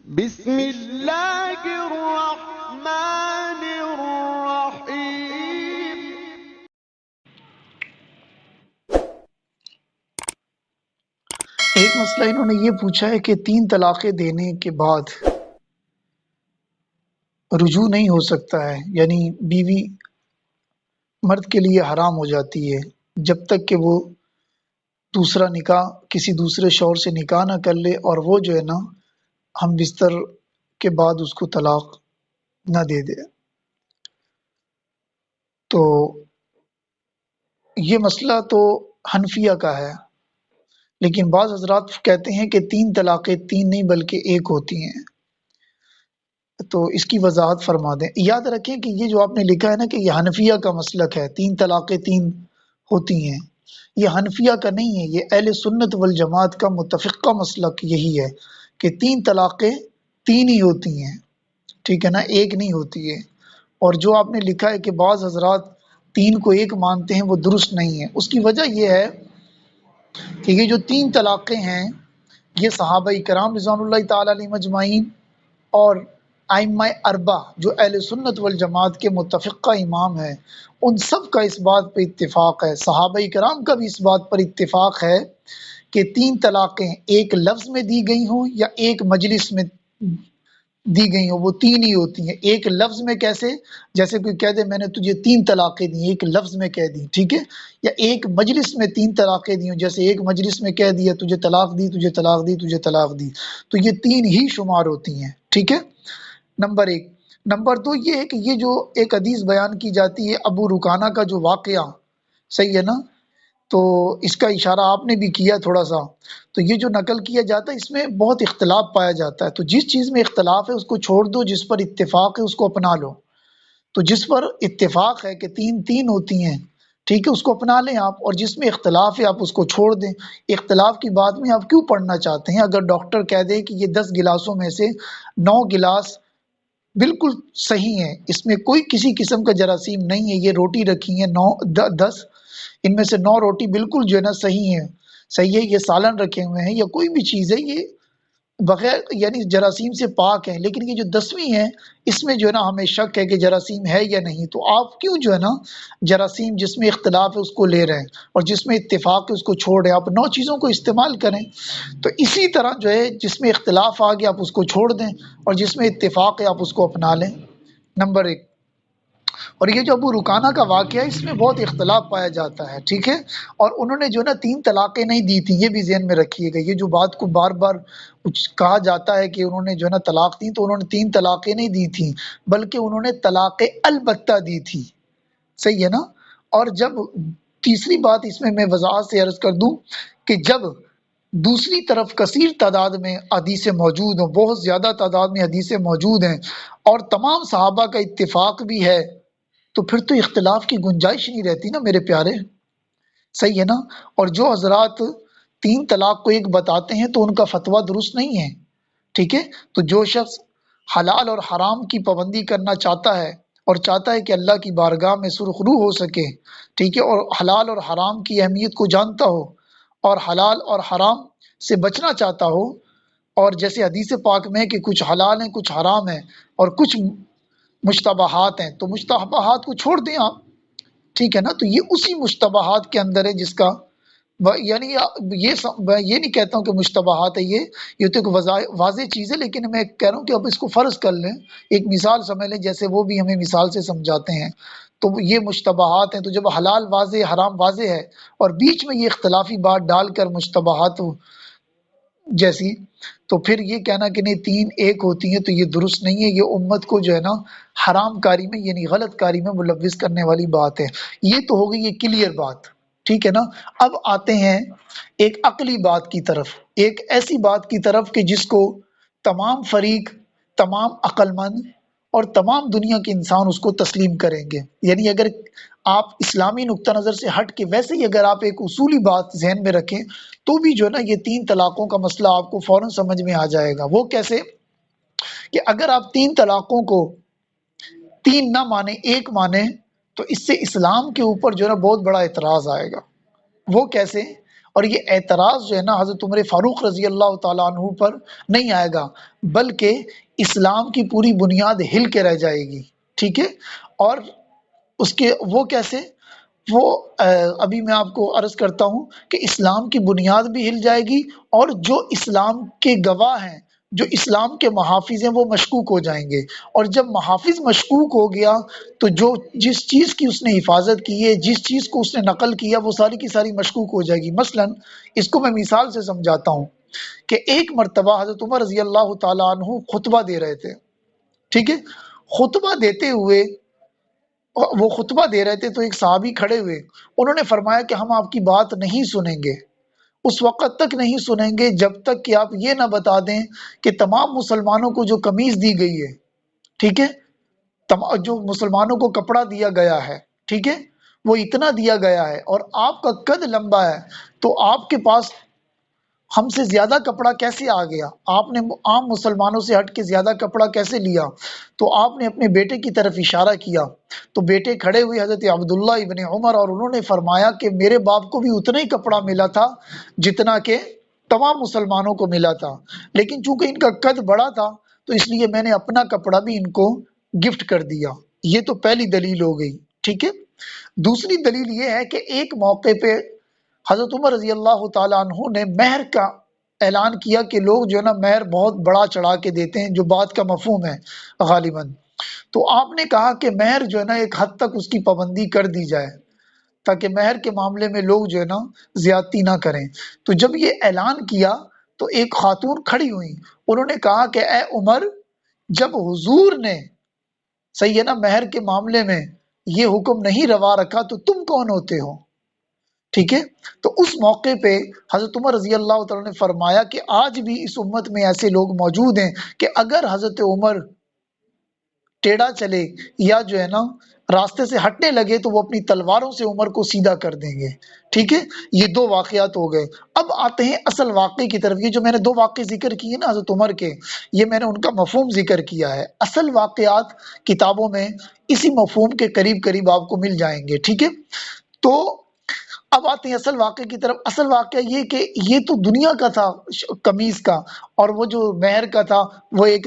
بسم اللہ الرحمن الرحیم۔ ایک مسئلہ انہوں نے یہ پوچھا ہے کہ 3 طلاقیں دینے کے بعد رجوع نہیں ہو سکتا ہے، یعنی بیوی مرد کے لیے حرام ہو جاتی ہے جب تک کہ وہ دوسرا نکاح کسی دوسرے شوہر سے نکاح نہ کر لے اور وہ جو ہے نا ہم بستر کے بعد اس کو طلاق نہ دے دے۔ تو یہ مسئلہ تو حنفیہ کا ہے، لیکن بعض حضرات کہتے ہیں کہ 3 طلاقیں 3 نہیں بلکہ 1 ہوتی ہیں۔ تو اس کی وضاحت فرما دیں۔ یاد رکھیں کہ یہ جو آپ نے لکھا ہے نا کہ یہ حنفیہ کا مسلک ہے، 3 طلاقیں 3 ہوتی ہیں، یہ حنفیہ کا نہیں ہے، یہ اہل سنت والجماعت کا متفقہ مسلک یہی ہے کہ 3 طلاقیں 3 ہی ہوتی ہیں، ٹھیک ہے نا، 1 نہیں ہوتی ہے۔ اور جو آپ نے لکھا ہے کہ بعض حضرات 3 کو 1 مانتے ہیں، وہ درست نہیں ہے۔ اس کی وجہ یہ ہے کہ یہ جو 3 طلاقیں ہیں یہ صحابہ کرام رضوان اللہ تعالی علیہم اجمعین اور ائمہ اربع جو اہل سنت والجماعت کے متفقہ امام ہیں، ان سب کا اس بات پر اتفاق ہے، صحابہ کرام کا بھی اس بات پر اتفاق ہے کہ 3 طلاقیں ایک لفظ میں دی گئی ہوں یا ایک مجلس میں دی گئی ہوں، وہ 3 ہی ہوتی ہیں۔ ایک لفظ میں کیسے؟ جیسے کوئی کہہ دے میں نے تجھے 3 طلاقیں دی، ایک لفظ میں کہہ دی، ٹھیک ہے، یا ایک مجلس میں 3 طلاقیں دی ہوں، جیسے ایک مجلس میں کہہ دیا تجھے طلاق دی، تجھے طلاق دی، تجھے طلاق دی، تو یہ 3 ہی شمار ہوتی ہیں، ٹھیک ہے، نمبر 1۔ نمبر 2 یہ ہے کہ یہ جو ایک حدیث بیان کی جاتی ہے ابو رکانہ کا جو واقعہ، صحیح ہے نا، تو اس کا اشارہ آپ نے بھی کیا تھوڑا سا، تو یہ جو نقل کیا جاتا ہے اس میں بہت اختلاف پایا جاتا ہے، تو جس چیز میں اختلاف ہے اس کو چھوڑ دو، جس پر اتفاق ہے اس کو اپنا لو۔ تو جس پر اتفاق ہے کہ 3 ہوتی ہیں، ٹھیک ہے، اس کو اپنا لیں آپ، اور جس میں اختلاف ہے آپ اس کو چھوڑ دیں۔ اختلاف کی بات میں آپ کیوں پڑھنا چاہتے ہیں؟ اگر ڈاکٹر کہہ دے کہ یہ 10 گلاسوں میں سے 9 گلاس بالکل صحیح ہیں، اس میں کوئی کسی قسم کا جراثیم نہیں ہے، یہ روٹی رکھی ہیں 10، ان میں سے 9 روٹی بالکل جو ہے نا صحیح ہیں، صحیح ہے، یہ سالن رکھے ہوئے ہیں یا کوئی بھی چیز ہے یہ بغیر یعنی جراثیم سے پاک ہیں، لیکن یہ جو 10ویں ہے اس میں جو ہے نا ہمیں شک ہے کہ جراثیم ہے یا نہیں، تو آپ کیوں جو ہے نا جراثیم جس میں اختلاف ہے اس کو لے رہے ہیں اور جس میں اتفاق ہے اس کو چھوڑ رہے ہیں؟ آپ 9 چیزوں کو استعمال کریں۔ تو اسی طرح جو ہے جس میں اختلاف آ گیا آپ اس کو چھوڑ دیں اور جس میں اتفاق ہے آپ اس کو اپنا لیں، نمبر 1۔ اور یہ جو ابو رکانہ کا واقعہ ہے اس میں بہت اختلاف پایا جاتا ہے، ٹھیک ہے، اور انہوں نے جو ہے نا 3 طلاقیں نہیں دی تھی، یہ بھی ذہن میں رکھیے گا۔ یہ جو بات کو بار بار کہا جاتا ہے کہ انہوں نے جو ہے نا طلاق دی، تو انہوں نے 3 طلاقیں نہیں دی تھیں بلکہ انہوں نے طلاق البتہ دی تھی، صحیح ہے نا۔ اور جب تیسری بات اس میں وضاحت سے عرض کر دوں کہ جب دوسری طرف کثیر تعداد میں حدیثیں موجود ہوں، بہت زیادہ تعداد میں حدیثیں موجود ہیں اور تمام صحابہ کا اتفاق بھی ہے، تو پھر تو اختلاف کی گنجائش نہیں رہتی نا میرے پیارے، صحیح ہے نا۔ اور جو حضرات 3 طلاق کو 1 بتاتے ہیں تو ان کا فتویٰ درست نہیں ہے، ٹھیک ہے۔ تو جو شخص حلال اور حرام کی پابندی کرنا چاہتا ہے اور چاہتا ہے کہ اللہ کی بارگاہ میں سرخرو ہو سکے، ٹھیک ہے، اور حلال اور حرام کی اہمیت کو جانتا ہو اور حلال اور حرام سے بچنا چاہتا ہو، اور جیسے حدیث پاک میں ہے کہ کچھ حلال ہیں کچھ حرام ہیں اور کچھ مشتبہات ہیں، تو مشتبہات کو چھوڑ دیں آپ، ٹھیک ہے نا۔ تو یہ اسی مشتبہات کے اندر ہے جس کا یعنی میں یہ نہیں کہتا ہوں کہ مشتبہات ہے، یہ تو ایک واضح چیز ہے، لیکن میں کہہ رہا ہوں کہ اب اس کو فرض کر لیں، ایک مثال سمجھ لیں، جیسے وہ بھی ہمیں مثال سے سمجھاتے ہیں، تو یہ مشتبہات ہیں۔ تو جب حلال واضح حرام واضح ہے اور بیچ میں یہ اختلافی بات ڈال کر مشتبہات جیسی، تو پھر یہ کہنا کہ نہیں 3 1 ہوتی ہیں تو یہ درست نہیں ہے، یہ امت کو جو ہے نا حرام کاری میں یعنی غلط کاری میں ملوث کرنے والی بات ہے۔ یہ تو ہو گئی یہ کلیئر بات، ٹھیک ہے نا۔ اب آتے ہیں ایک عقلی بات کی طرف، ایک ایسی بات کی طرف کہ جس کو تمام فریق، تمام عقل مند اور تمام دنیا کے انسان اس کو تسلیم کریں گے، یعنی اگر آپ اسلامی نقطہ نظر سے ہٹ کے ویسے ہی اگر آپ ایک اصولی بات ذہن میں رکھیں تو بھی جو ہے نا یہ 3 طلاقوں کا مسئلہ آپ کو فوراً سمجھ میں آ جائے گا۔ وہ کیسے کہ اگر آپ 3 طلاقوں کو 3 نہ مانیں 1 مانیں تو اس سے اسلام کے اوپر جو ہے نا بہت بڑا اعتراض آئے گا۔ وہ کیسے؟ اور یہ اعتراض جو ہے نا حضرت عمر فاروق رضی اللہ تعالیٰ عنہ پر نہیں آئے گا، بلکہ اسلام کی پوری بنیاد ہل کے رہ جائے گی، ٹھیک ہے۔ اور اس کے وہ کیسے، وہ ابھی میں آپ کو عرض کرتا ہوں کہ اسلام کی بنیاد بھی ہل جائے گی، اور جو اسلام کے گواہ ہیں، جو اسلام کے محافظ ہیں، وہ مشکوک ہو جائیں گے، اور جب محافظ مشکوک ہو گیا تو جس چیز کی اس نے حفاظت کی ہے، جس چیز کو اس نے نقل کیا، وہ ساری کی ساری مشکوک ہو جائے گی۔ مثلا اس کو میں مثال سے سمجھاتا ہوں کہ ایک مرتبہ حضرت عمر رضی اللہ تعالیٰ عنہ خطبہ دے رہے تھے، ٹھیک ہے۔ خطبہ دیتے ہوئے، وہ خطبہ دے رہے تھے تو ایک صحابی کھڑے ہوئے، انہوں نے فرمایا کہ ہم آپ کی بات نہیں سنیں گے، اس وقت تک نہیں سنیں گے جب تک کہ آپ یہ نہ بتا دیں کہ تمام مسلمانوں کو جو قمیض دی گئی ہے، ٹھیک ہے، جو مسلمانوں کو کپڑا دیا گیا ہے، ٹھیک ہے، وہ اتنا دیا گیا ہے، اور آپ کا قد لمبا ہے، تو آپ کے پاس ہم سے زیادہ کپڑا کیسے آ گیا؟ آپ نے عام مسلمانوں سے ہٹ کے زیادہ کپڑا کیسے لیا؟ تو آپ نے اپنے بیٹے کی طرف اشارہ کیا، تو بیٹے کھڑے ہوئے حضرت عبداللہ ابن عمر، اور انہوں نے فرمایا کہ میرے باپ کو بھی اتنا ہی کپڑا ملا تھا جتنا کہ تمام مسلمانوں کو ملا تھا، لیکن چونکہ ان کا قد بڑا تھا تو اس لیے میں نے اپنا کپڑا بھی ان کو گفٹ کر دیا۔ یہ تو پہلی دلیل ہو گئی، ٹھیک ہے۔ دوسری دلیل یہ ہے کہ ایک موقع پہ حضرت عمر رضی اللہ تعالیٰ عنہ نے مہر کا اعلان کیا کہ لوگ جو ہے نا مہر بہت بڑا چڑھا کے دیتے ہیں، جو بات کا مفہوم ہے غالباً، تو آپ نے کہا کہ مہر جو ہے نا ایک حد تک اس کی پابندی کر دی جائے، تاکہ مہر کے معاملے میں لوگ جو ہے نا زیادتی نہ کریں۔ تو جب یہ اعلان کیا تو ایک خاتون کھڑی ہوئی، انہوں نے کہا کہ اے عمر، جب حضور نے، صحیح ہے نا، مہر کے معاملے میں یہ حکم نہیں روا رکھا تو تم کون ہوتے ہو؟ ٹھیک ہے۔ تو اس موقع پہ حضرت عمر رضی اللہ تعالیٰ نے فرمایا کہ آج بھی اس امت میں ایسے لوگ موجود ہیں کہ اگر حضرت عمر ٹیڑھا چلے یا جو ہے نا راستے سے ہٹنے لگے تو وہ اپنی تلواروں سے عمر کو سیدھا کر دیں گے، ٹھیک ہے۔ یہ دو واقعات ہو گئے۔ اب آتے ہیں اصل واقعے کی طرف۔ یہ جو میں نے دو واقعے ذکر کیے نا حضرت عمر کے، یہ میں نے ان کا مفہوم ذکر کیا ہے، اصل واقعات کتابوں میں اسی مفہوم کے قریب قریب آپ کو مل جائیں گے، ٹھیک ہے۔ تو اب آتے ہیں اصل واقعے کی طرف۔ اصل واقعہ یہ کہ یہ تو دنیا کا تھا قمیض کا، اور وہ جو مہر کا تھا وہ ایک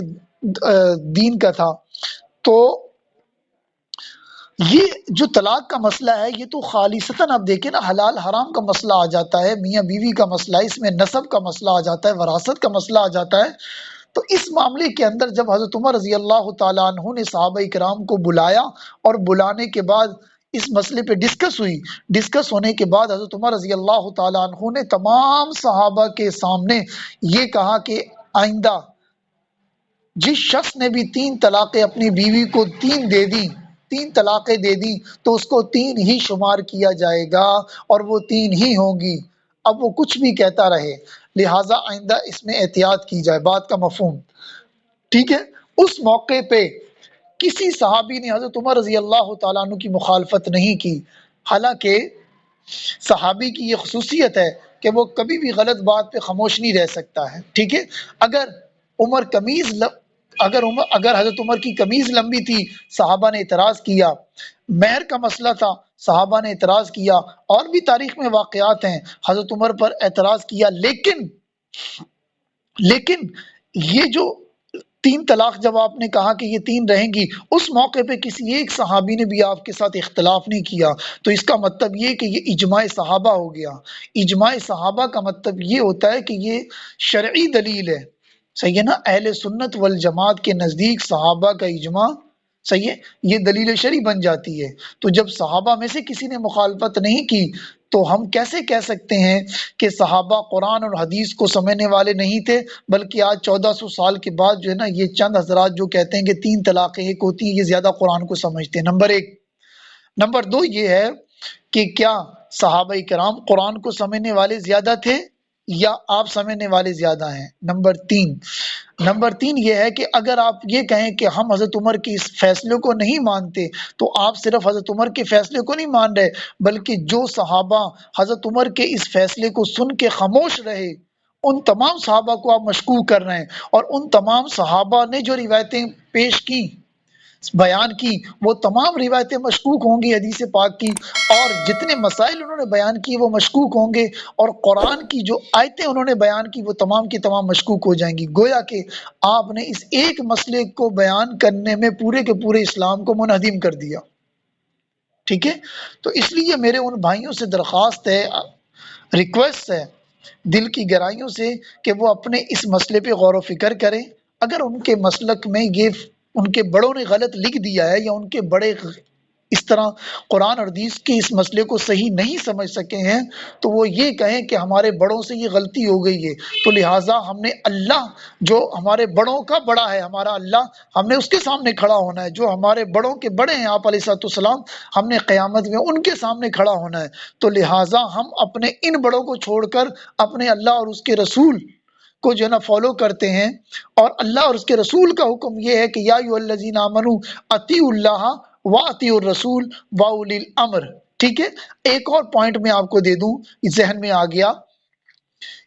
دین کا تھا۔ تو یہ جو طلاق کا مسئلہ ہے، یہ تو خالصتاً آپ دیکھیں نا حلال حرام کا مسئلہ آ جاتا ہے، میاں بیوی کا مسئلہ ہے، اس میں نسب کا مسئلہ آ جاتا ہے، وراثت کا مسئلہ آ جاتا ہے۔ تو اس معاملے کے اندر جب حضرت عمر رضی اللہ تعالیٰ عنہ نے صحابہ کرام کو بلایا، اور بلانے کے بعد اس مسئلے پہ ڈسکس ہوئی، ڈسکس ہونے کے بعد حضرت عمر رضی اللہ تعالیٰ عنہ نے تمام صحابہ کے سامنے یہ کہا کہ آئندہ جس شخص نے بھی 3 طلاقیں اپنی بیوی کو 3 دے دی، 3 طلاقیں دے دی، تو اس کو 3 ہی شمار کیا جائے گا، اور وہ 3 ہی ہوں گی، اب وہ کچھ بھی کہتا رہے، لہٰذا آئندہ اس میں احتیاط کی جائے، بات کا مفہوم، ٹھیک ہے۔ اس موقع پہ کسی صحابی نے حضرت عمر رضی اللہ تعالیٰ عنہ کی مخالفت نہیں کی، حالانکہ صحابی کی یہ خصوصیت ہے کہ وہ کبھی بھی غلط بات پہ خاموش نہیں رہ سکتا ہے، ٹھیک ہے۔ اگر حضرت عمر کی قمیض لمبی تھی، صحابہ نے اعتراض کیا، مہر کا مسئلہ تھا، صحابہ نے اعتراض کیا، اور بھی تاریخ میں واقعات ہیں، حضرت عمر پر اعتراض کیا، لیکن یہ جو 3 طلاق جب آپ نے کہا کہ یہ 3 رہیں گی، اس موقع پہ کسی ایک صحابی نے بھی آپ کے ساتھ اختلاف نہیں کیا، تو اس کا مطلب یہ کہ یہ اجماع صحابہ ہو گیا۔ اجماع صحابہ کا مطلب یہ ہوتا ہے کہ یہ شرعی دلیل ہے، صحیح ہے نا۔ اہل سنت والجماعت کے نزدیک صحابہ کا اجماع، صحیح ہے، یہ دلیل شرعی بن جاتی ہے۔ تو جب صحابہ میں سے کسی نے مخالفت نہیں کی تو ہم کیسے کہہ سکتے ہیں کہ صحابہ قرآن اور حدیث کو سمجھنے والے نہیں تھے، بلکہ آج 1400 سال کے بعد جو ہے نا یہ چند حضرات جو کہتے ہیں کہ 3 طلاقیں ایک ہوتی ہیں، یہ زیادہ قرآن کو سمجھتے ہیں، نمبر 1۔ نمبر 2 یہ ہے کہ کیا صحابہ کرام قرآن کو سمجھنے والے زیادہ تھے یا آپ سمجھنے والے زیادہ ہیں؟ نمبر 3 یہ ہے کہ اگر آپ یہ کہیں کہ ہم حضرت عمر کے اس فیصلے کو نہیں مانتے، تو آپ صرف حضرت عمر کے فیصلے کو نہیں مان رہے، بلکہ جو صحابہ حضرت عمر کے اس فیصلے کو سن کے خاموش رہے، ان تمام صحابہ کو آپ مشکوک کر رہے ہیں، اور ان تمام صحابہ نے جو روایتیں پیش کی، بیان کی، وہ تمام روایتیں مشکوک ہوں گی حدیث پاک کی، اور جتنے مسائل انہوں نے بیان کی وہ مشکوک ہوں گے، اور قرآن کی جو آیتیں انہوں نے بیان کی وہ تمام کی تمام مشکوک ہو جائیں گی۔ گویا کہ آپ نے اس ایک مسئلے کو بیان کرنے میں پورے کے پورے اسلام کو منہدم کر دیا، ٹھیک ہے؟ تو اس لیے میرے ان بھائیوں سے درخواست ہے، ریکویسٹ ہے دل کی گہرائیوں سے، کہ وہ اپنے اس مسئلے پہ غور و فکر کریں۔ اگر ان کے مسلک میں یہ ان کے بڑوں نے غلط لکھ دیا ہے، یا ان کے بڑے اس طرح قرآن اور حدیث کے اس مسئلے کو صحیح نہیں سمجھ سکے ہیں، تو وہ یہ کہیں کہ ہمارے بڑوں سے یہ غلطی ہو گئی ہے، تو لہٰذا ہم نے اللہ جو ہمارے بڑوں کا بڑا ہے، ہمارا اللہ، ہم نے اس کے سامنے کھڑا ہونا ہے۔ جو ہمارے بڑوں کے بڑے ہیں آپ علیہ الصلوۃ والسلام، ہم نے قیامت میں ان کے سامنے کھڑا ہونا ہے۔ تو لہٰذا ہم اپنے ان بڑوں کو چھوڑ کر اپنے اللہ اور اس کے رسول کو جو ہے نا فالو کرتے ہیں، اور اللہ اور اس کے رسول کا حکم یہ ہے کہ یا ایھا الذین آمنوا اطیعوا اللہ واطیعوا الرسول واولی الامر، ٹھیک ہے؟ ایک اور پوائنٹ میں آپ کو دے دوں، ذہن میں آ گیا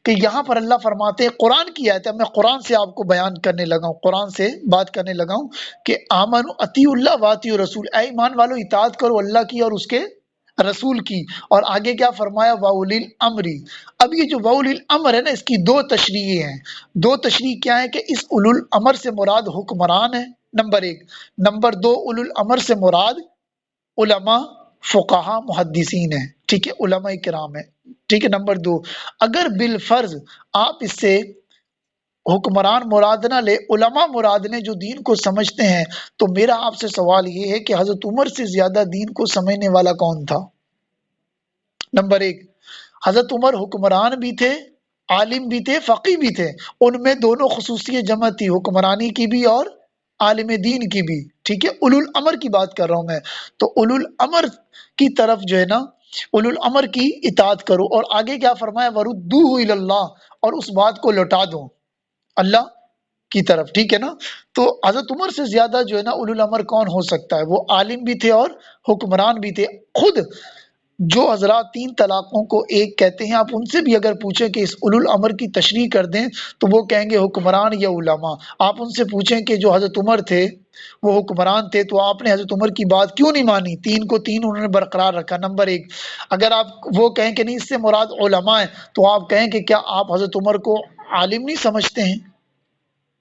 کہ یہاں پر اللہ فرماتے ہیں، قرآن کی آیت ہے، میں قرآن سے آپ کو بیان کرنے لگا ہوں، قرآن سے بات کرنے لگا ہوں کہ آمنوا اطیعوا اللہ واطیعوا الرسول، اے ایمان والو اطاعت کرو اللہ کی اور اس کے رسول کی، اور آگے کیا فرمایا؟ واولی الامر۔ اب یہ جو واولی الامر ہے نا، اس کی دو تشریحیں ہیں۔ دو تشریح کیا ہے کہ اس اولو الامر سے مراد حکمران ہے، نمبر ایک۔ نمبر دو، اولو الامر سے مراد علماء، فقہا، محدثین ہیں، ٹھیک ہے؟ علماء کرام ہیں، ٹھیک ہے؟ نمبر دو، اگر بالفرض آپ اس سے حکمران مراد نہ لے، علماء مراد لیں جو دین کو سمجھتے ہیں، تو میرا آپ سے سوال یہ ہے کہ حضرت عمر سے زیادہ دین کو سمجھنے والا کون تھا؟ نمبر ایک، حضرت عمر حکمران بھی تھے، عالم بھی تھے، فقی بھی تھے، ان میں دونوں خصوصیت جمع تھی، حکمرانی کی بھی اور عالم دین کی بھی، ٹھیک ہے؟ اولو الامر کی بات کر رہا ہوں میں۔ تو اولو الامر کی طرف جو ہے نا، اولو الامر کی اطاعت کرو، اور آگے کیا فرمایا؟ وردوہ الی اللہ، اور اس بات کو لوٹا دو اللہ کی طرف، ٹھیک ہے نا؟ تو حضرت عمر سے زیادہ جو ہے نا اولو الامر کون ہو سکتا ہے؟ وہ عالم بھی تھے اور حکمران بھی تھے۔ خود جو حضرات تین طلاقوں کو ایک کہتے ہیں، آپ ان سے بھی اگر پوچھیں کہ اس اولو الامر کی تشریح کر دیں، تو وہ کہیں گے حکمران یا علماء۔ آپ ان سے پوچھیں کہ جو حضرت عمر تھے وہ حکمران تھے، تو آپ نے حضرت عمر کی بات کیوں نہیں مانی؟ تین کو تین انہوں نے برقرار رکھا، نمبر ایک۔ اگر آپ وہ کہیں کہ نہیں اس سے مراد علماء ہے، تو آپ کہیں کہ کیا آپ حضرت عمر کو عالم نہیں سمجھتے ہیں؟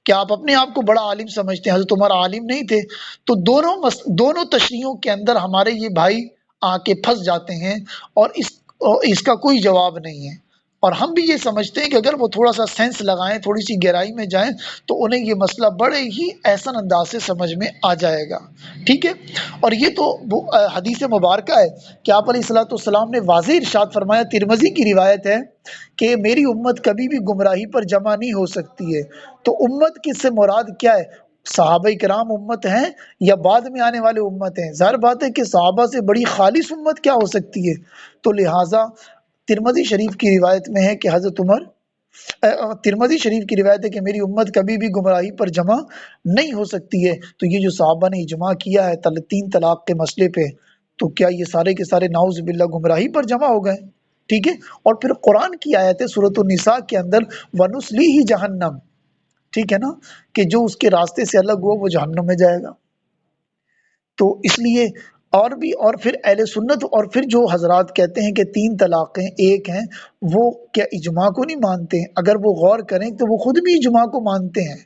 کیا آپ اپنے آپ کو بڑا عالم سمجھتے ہیں؟ حضرت عمر عالم نہیں تھے؟ تو دونوں تشریحوں کے اندر ہمارے یہ بھائی آ کے پھنس جاتے ہیں، اور اس کا کوئی جواب نہیں ہے۔ اور ہم بھی یہ سمجھتے ہیں کہ اگر وہ تھوڑا سا سینس لگائیں، تھوڑی سی گہرائی میں جائیں، تو انہیں یہ مسئلہ بڑے ہی احسن انداز سے سمجھ میں آ جائے گا، ٹھیک ہے؟ اور یہ تو حدیث مبارکہ ہے کہ آپ علیہ الصلوۃ والسلام نے واضح ارشاد فرمایا، ترمذی کی روایت ہے کہ میری امت کبھی بھی گمراہی پر جمع نہیں ہو سکتی ہے۔ تو امت کس سے مراد کیا ہے؟ صحابہ کرام امت ہیں یا بعد میں آنے والے امت ہیں؟ ظاہر بات ہے کہ صحابہ سے بڑی خالص امت کیا ہو سکتی ہے؟ تو لہٰذا ترمذی شریف کی روایت میں ہے کہ حضرت عمر، ترمذی شریف کی روایت ہے کہ میری امت کبھی بھی گمراہی پر جمع نہیں ہو سکتی ہے۔ تو یہ جو صحابہ نے اجماع کیا ہے تین طلاق کے مسئلے پہ، تو کیا یہ سارے کے سارے نعوذ باللہ گمراہی پر جمع ہو گئے؟ ٹھیک ہے؟ اور پھر قرآن کی آیت ہے سورۃ النساء کے اندر، وَنُصْلِیہِ جہنم، ٹھیک ہے نا، کہ جو اس کے راستے سے الگ ہوا وہ جہنم میں جائے گا۔ تو اس لیے اور پھر اہل سنت اور پھر جو حضرات کہتے ہیں کہ تین طلاقیں ایک ہیں، وہ کیا اجماع کو نہیں مانتے ہیں؟ اگر وہ غور کریں تو وہ خود بھی اجماع کو مانتے ہیں،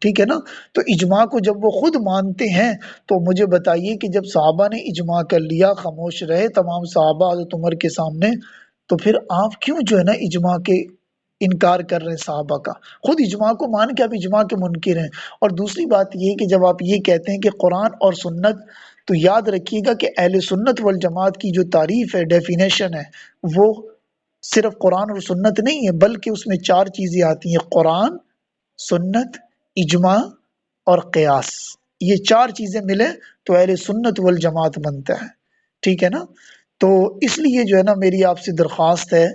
ٹھیک ہے نا؟ تو اجماع کو جب وہ خود مانتے ہیں، تو مجھے بتائیے کہ جب صحابہ نے اجماع کر لیا، خاموش رہے تمام صحابہ حضرت عمر کے سامنے، تو پھر آپ کیوں جو ہے نا اجماع کے انکار کر رہے ہیں صحابہ کا؟ خود اجماع کو مان کے آپ اجماع کے منکر ہیں۔ اور دوسری بات یہ کہ جب آپ یہ کہتے ہیں کہ قرآن اور سنت، تو یاد رکھیے گا کہ اہل سنت والجماعت کی جو تعریف ہے، ڈیفینیشن ہے، وہ صرف قرآن اور سنت نہیں ہے، بلکہ اس میں چار چیزیں آتی ہیں: قرآن، سنت، اجماع اور قیاس۔ یہ چار چیزیں ملے تو اہل سنت والجماعت بنتا ہے، ٹھیک ہے نا؟ تو اس لیے جو ہے نا میری آپ سے درخواست ہے،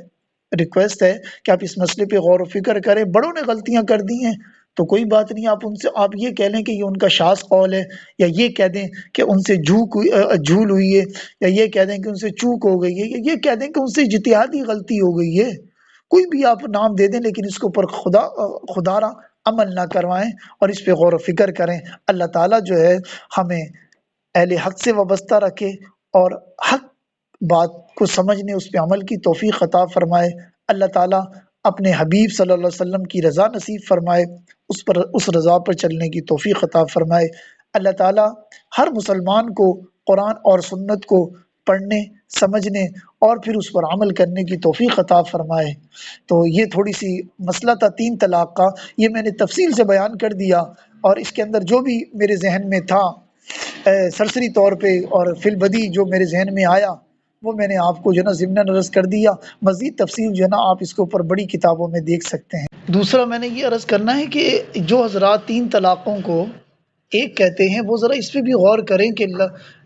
ریکویسٹ ہے کہ آپ اس مسئلے پہ غور و فکر کریں۔ بڑوں نے غلطیاں کر دی ہیں تو کوئی بات نہیں، آپ ان سے آپ یہ کہہ لیں کہ یہ ان کا شاذ قول ہے، یا یہ کہہ دیں کہ ان سے جھول ہوئی ہے، یا یہ کہہ دیں کہ ان سے چوک ہو گئی ہے، یا یہ کہہ دیں کہ ان سے اجتہادی غلطی ہو گئی ہے۔ کوئی بھی آپ نام دے دیں، لیکن اس کے اوپر خدا را عمل نہ کروائیں اور اس پہ غور و فکر کریں۔ اللہ تعالیٰ جو ہے ہمیں اہل حق سے وابستہ رکھے اور حق بات کو سمجھنے اس پہ عمل کی توفیق عطا فرمائے۔ اللہ تعالیٰ اپنے حبیب صلی اللہ علیہ وسلم کی رضا نصیب فرمائے، اس رضا پر چلنے کی توفیق عطا فرمائے۔ اللہ تعالیٰ ہر مسلمان کو قرآن اور سنت کو پڑھنے، سمجھنے اور پھر اس پر عمل کرنے کی توفیق عطا فرمائے۔ تو یہ تھوڑی سی مسئلہ تھا 3 طلاق کا، یہ میں نے تفصیل سے بیان کر دیا، اور اس کے اندر جو بھی میرے ذہن میں تھا سرسری طور پہ اور فی البدی جو میرے ذہن میں آیا وہ میں نے آپ کو جو ہے نا ضمناً عرض کر دیا۔ مزید تفصیل جو ہے نا آپ اس کے اوپر بڑی کتابوں میں دیکھ سکتے ہیں۔ دوسرا میں نے یہ عرض کرنا ہے کہ جو حضرات 3 طلاقوں کو ایک کہتے ہیں وہ ذرا اس پہ بھی غور کریں کہ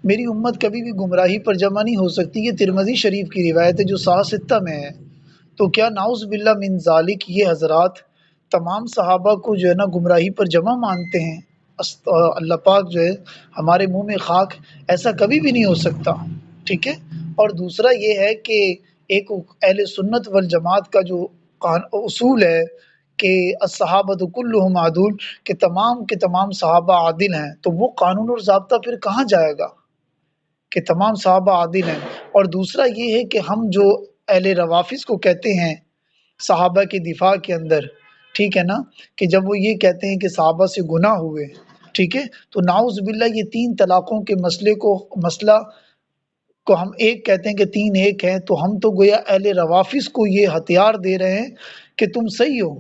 میری امت کبھی بھی گمراہی پر جمع نہیں ہو سکتی۔ یہ ترمذی شریف کی روایت ہے جو صحاح ستہ میں ہے۔ تو کیا نعوذ باللہ من ذالک یہ حضرات تمام صحابہ کو جو ہے نا گمراہی پر جمع مانتے ہیں؟ اللہ پاک جو ہے ہمارے منہ میں خاک، ایسا کبھی بھی نہیں ہو سکتا، ٹھیک ہے۔ اور دوسرا یہ ہے کہ ایک اہل سنت والجماعت کا جو اصول ہے کہ الصحابۃ کلہم عدول، کہ تمام کے تمام صحابہ عادل ہیں، تو وہ قانون اور ضابطہ پھر کہاں جائے گا کہ تمام صحابہ عادل ہیں؟ اور دوسرا یہ ہے کہ ہم جو اہل روافظ کو کہتے ہیں صحابہ کے دفاع کے اندر، ٹھیک ہے نا، کہ جب وہ یہ کہتے ہیں کہ صحابہ سے گناہ ہوئے، ٹھیک ہے، تو نعوذ باللہ یہ 3 طلاقوں کے مسئلہ کو ہم ایک کہتے ہیں کہ 3 ایک ہیں، تو ہم تو گویا اہل روافظ کو یہ ہتھیار دے رہے ہیں کہ تم صحیح ہو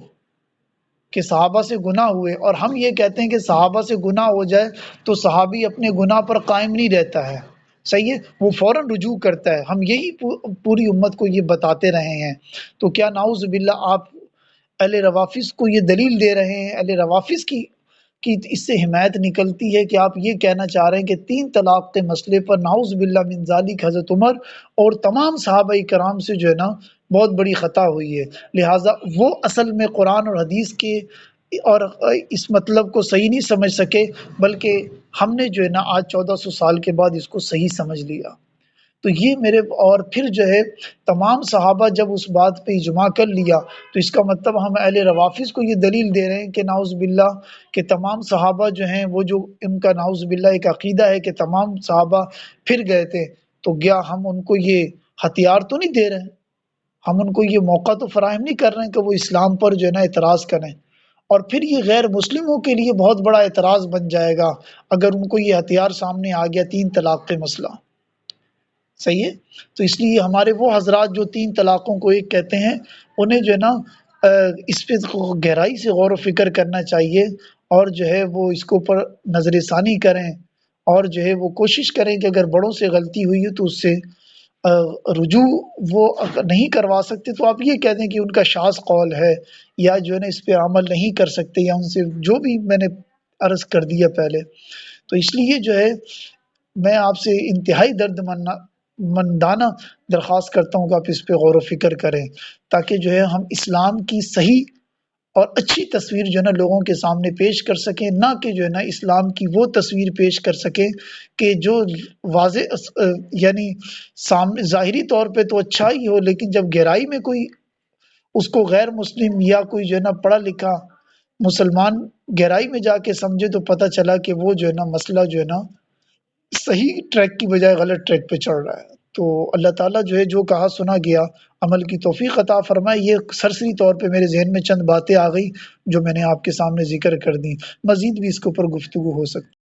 کہ صحابہ سے گناہ ہوئے، اور ہم یہ کہتے ہیں کہ صحابہ سے گناہ ہو جائے تو صحابی اپنے گناہ پر قائم نہیں رہتا ہے، صحیح ہے، وہ فوراً رجوع کرتا ہے۔ ہم یہی پوری امت کو یہ بتاتے رہے ہیں۔ تو کیا نعوذ باللہ آپ اہل روافظ کو یہ دلیل دے رہے ہیں؟ اہل روافظ کی اس سے حمایت نکلتی ہے کہ آپ یہ کہنا چاہ رہے ہیں کہ 3 طلاق کے مسئلے پر نعوذ باللہ من ذالک حضرت عمر اور تمام صحابہ کرام سے جو ہے نا بہت بڑی خطا ہوئی ہے، لہٰذا وہ اصل میں قرآن اور حدیث کے اور اس مطلب کو صحیح نہیں سمجھ سکے، بلکہ ہم نے جو ہے نا آج 1400 سال کے بعد اس کو صحیح سمجھ لیا۔ تو یہ میرے، اور پھر جو ہے تمام صحابہ جب اس بات پہ اجماع کر لیا تو اس کا مطلب ہم اہل روافظ کو یہ دلیل دے رہے ہیں کہ نعوذ باللہ کہ تمام صحابہ جو ہیں وہ جو ان کا نعوذ باللہ ایک عقیدہ ہے کہ تمام صحابہ پھر گئے تھے، تو کیا ہم ان کو یہ ہتھیار تو نہیں دے رہے ہیں، ہم ان کو یہ موقع تو فراہم نہیں کر رہے ہیں کہ وہ اسلام پر جو ہے نا اعتراض کریں، اور پھر یہ غیر مسلموں کے لیے بہت بڑا اعتراض بن جائے گا اگر ان کو یہ ہتھیار سامنے آ گیا 3 طلاق کے مسئلہ، صحیح ہے۔ تو اس لیے ہمارے وہ حضرات جو 3 طلاقوں کو ایک کہتے ہیں انہیں جو ہے نا اس پہ گہرائی سے غور و فکر کرنا چاہیے، اور جو ہے وہ اس کے اوپر نظر ثانی کریں، اور جو ہے وہ کوشش کریں کہ اگر بڑوں سے غلطی ہوئی ہے تو اس سے رجوع وہ نہیں کروا سکتے تو آپ یہ کہہ دیں کہ ان کا شاذ قول ہے، یا جو ہے نا اس پہ عمل نہیں کر سکتے، یا ان سے جو بھی میں نے عرض کر دیا پہلے۔ تو اس لیے جو ہے میں آپ سے انتہائی مندانہ درخواست کرتا ہوں کہ آپ اس پہ غور و فکر کریں، تاکہ جو ہے ہم اسلام کی صحیح اور اچھی تصویر جو ہے نا لوگوں کے سامنے پیش کر سکیں، نہ کہ جو ہے نا اسلام کی وہ تصویر پیش کر سکیں کہ جو واضح یعنی ظاہری طور پہ تو اچھا ہی ہو، لیکن جب گہرائی میں کوئی اس کو غیر مسلم یا کوئی جو ہے نا پڑھا لکھا مسلمان گہرائی میں جا کے سمجھے تو پتہ چلا کہ وہ جو ہے نا مسئلہ جو ہے نا صحیح ٹریک کی بجائے غلط ٹریک پہ چڑھ رہا ہے۔ تو اللہ تعالیٰ جو ہے جو کہا سنا گیا عمل کی توفیق عطا فرمائے۔ یہ سرسری طور پہ میرے ذہن میں چند باتیں آ گئی جو میں نے آپ کے سامنے ذکر کر دی، مزید بھی اس کے اوپر گفتگو ہو سکتی۔